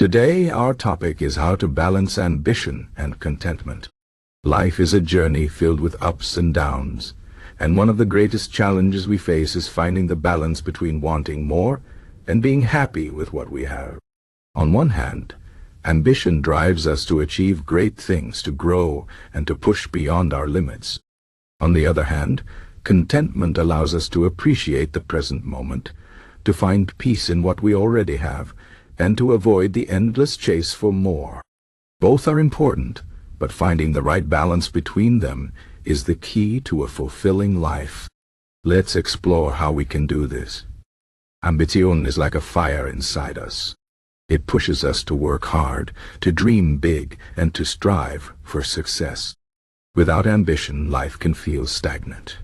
Today, our topic is how to balance ambition and contentment. Life is a journey filled with ups and downs, and one of the greatest challenges we face is finding the balance between wanting more and being happy with what we have. On one hand, ambition drives us to achieve great things, to grow, and to push beyond our limits. On the other hand, contentment allows us to appreciate the present moment, to find peace in what we already have, and to avoid the endless chase for more. Both are important, but finding the right balance between them is the key to a fulfilling life. Let's explore how we can do this. Ambition is like a fire inside us. It pushes us to work hard, to dream big, and to strive for success. Without ambition, life can feel stagnant.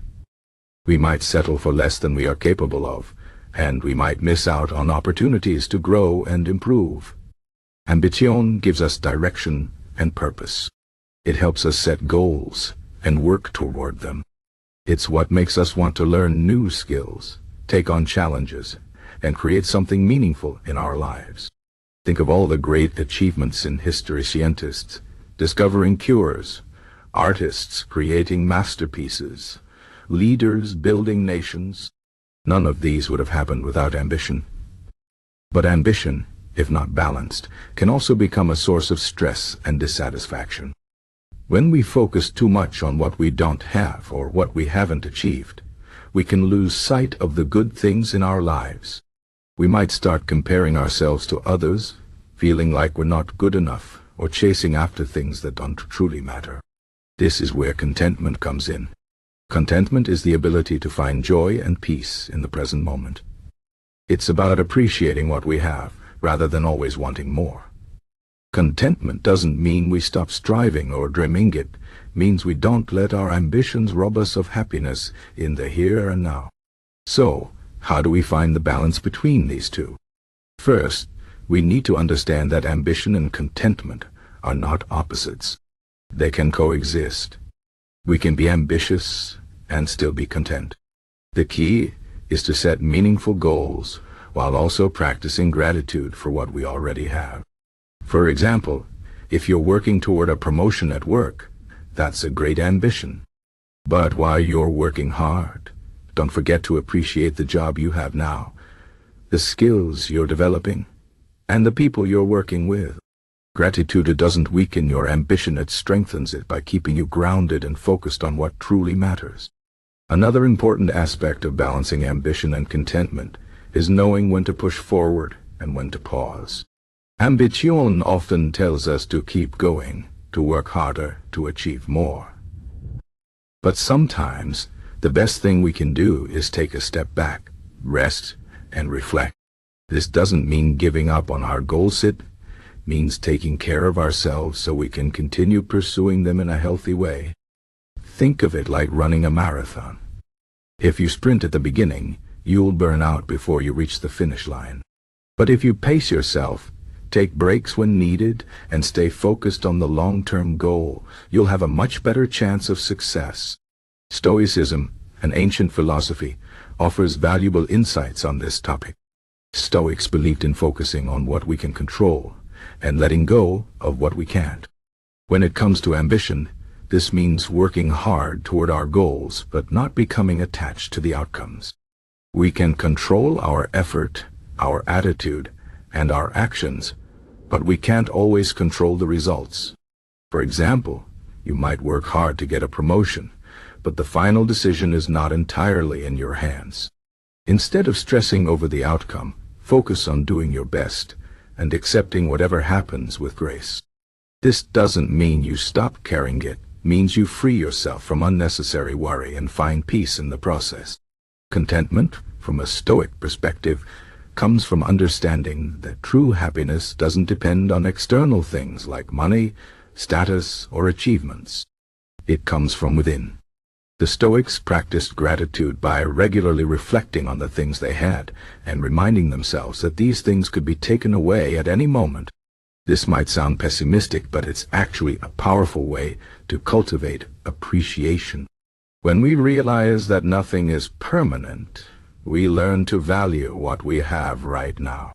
We might settle for less than we are capable of, and we might miss out on opportunities to grow and improve. Ambition gives us direction and purpose. It helps us set goals and work toward them. It's what makes us want to learn new skills, take on challenges, and create something meaningful in our lives. Think of all the great achievements in history: scientists discovering cures, artists creating masterpieces, leaders building nations. None of these would have happened without ambition. But ambition, if not balanced, can also become a source of stress and dissatisfaction. When we focus too much on what we don't have or what we haven't achieved, we can lose sight of the good things in our lives. We might start comparing ourselves to others, feeling like we're not good enough, or chasing after things that don't truly matter. This is where contentment comes in. Contentment is the ability to find joy and peace in the present moment. It's about appreciating what we have, rather than always wanting more. Contentment doesn't mean we stop striving or dreaming. It means we don't let our ambitions rob us of happiness in the here and now. So, how do we find the balance between these two? First, we need to understand that ambition and contentment are not opposites. They can coexist. We can be ambitious and still be content. The key is to set meaningful goals while also practicing gratitude for what we already have. For example, if you're working toward a promotion at work, that's a great ambition. But while you're working hard, don't forget to appreciate the job you have now, the skills you're developing, and the people you're working with. Gratitude doesn't weaken your ambition, it strengthens it by keeping you grounded and focused on what truly matters. Another important aspect of balancing ambition and contentment is knowing when to push forward and when to pause. Ambition often tells us to keep going, to work harder, to achieve more. But sometimes, the best thing we can do is take a step back, rest, and reflect. This doesn't mean giving up on our goals. It means taking care of ourselves so we can continue pursuing them in a healthy way. Think of it like running a marathon. If you sprint at the beginning, you'll burn out before you reach the finish line. But if you pace yourself, take breaks when needed, and stay focused on the long-term goal, you'll have a much better chance of success. Stoicism, an ancient philosophy, offers valuable insights on this topic. Stoics believed in focusing on what we can control and letting go of what we can't. When it comes to ambition, this means working hard toward our goals but not becoming attached to the outcomes. We can control our effort, our attitude, and our actions, but we can't always control the results. For example, you might work hard to get a promotion, but the final decision is not entirely in your hands. Instead of stressing over the outcome, focus on doing your best and accepting whatever happens with grace. This doesn't mean you stop caring. It means you free yourself from unnecessary worry and find peace in the process. Contentment, from a Stoic perspective, comes from understanding that true happiness doesn't depend on external things like money, status, or achievements. It comes from within. The Stoics practiced gratitude by regularly reflecting on the things they had and reminding themselves that these things could be taken away at any moment. This might sound pessimistic, but it's actually a powerful way to cultivate appreciation. When we realize that nothing is permanent, we learn to value what we have right now.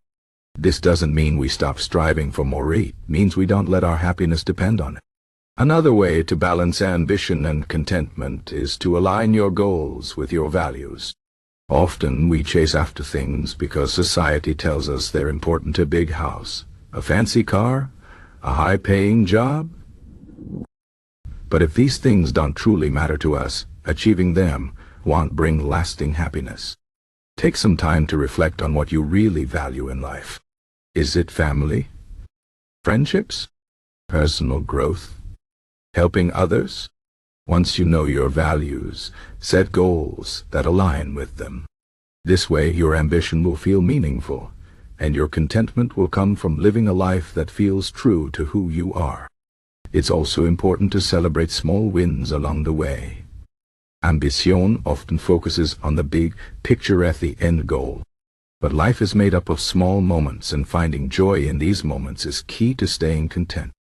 This doesn't mean we stop striving for more. It means we don't let our happiness depend on it. Another way to balance ambition and contentment is to align your goals with your values. Often we chase after things because society tells us they're important: a big house, a fancy car, a high-paying job. But if these things don't truly matter to us, achieving them won't bring lasting happiness. Take some time to reflect on what you really value in life. Is it family? Friendships? Personal growth? Helping others? Once you know your values, set goals that align with them. This way, your ambition will feel meaningful, and your contentment will come from living a life that feels true to who you are. It's also important to celebrate small wins along the way. Ambition often focuses on the big picture at the end goal. But life is made up of small moments, and finding joy in these moments is key to staying content.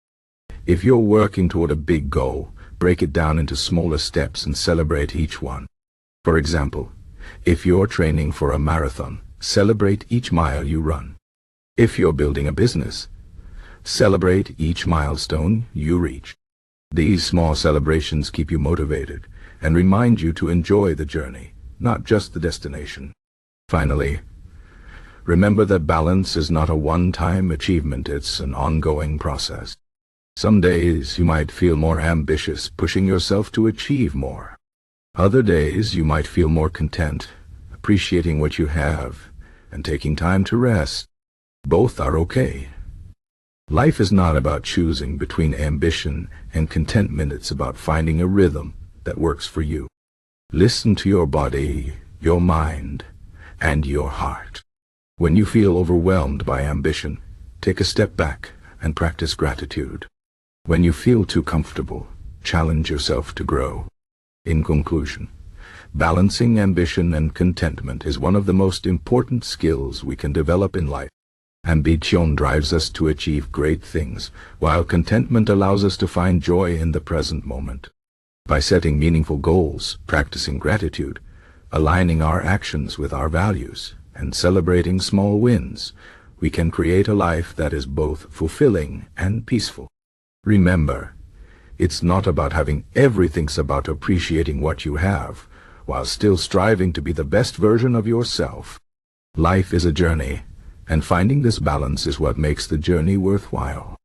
If you're working toward a big goal, break it down into smaller steps and celebrate each one. For example, if you're training for a marathon, celebrate each mile you run. If you're building a business, celebrate each milestone you reach. These small celebrations keep you motivated and remind you to enjoy the journey, not just the destination. Finally, remember that balance is not a one-time achievement, it's an ongoing process. Some days you might feel more ambitious, pushing yourself to achieve more. Other days you might feel more content, appreciating what you have and taking time to rest. Both are okay. Life is not about choosing between ambition and contentment, it's about finding a rhythm that works for you. Listen to your body, your mind, and your heart. When you feel overwhelmed by ambition, take a step back and practice gratitude. When you feel too comfortable, challenge yourself to grow. In conclusion, balancing ambition and contentment is one of the most important skills we can develop in life. Ambition drives us to achieve great things, while contentment allows us to find joy in the present moment. By setting meaningful goals, practicing gratitude, aligning our actions with our values, and celebrating small wins, we can create a life that is both fulfilling and peaceful. Remember, it's not about having everything, it's about appreciating what you have, while still striving to be the best version of yourself. Life is a journey, and finding this balance is what makes the journey worthwhile.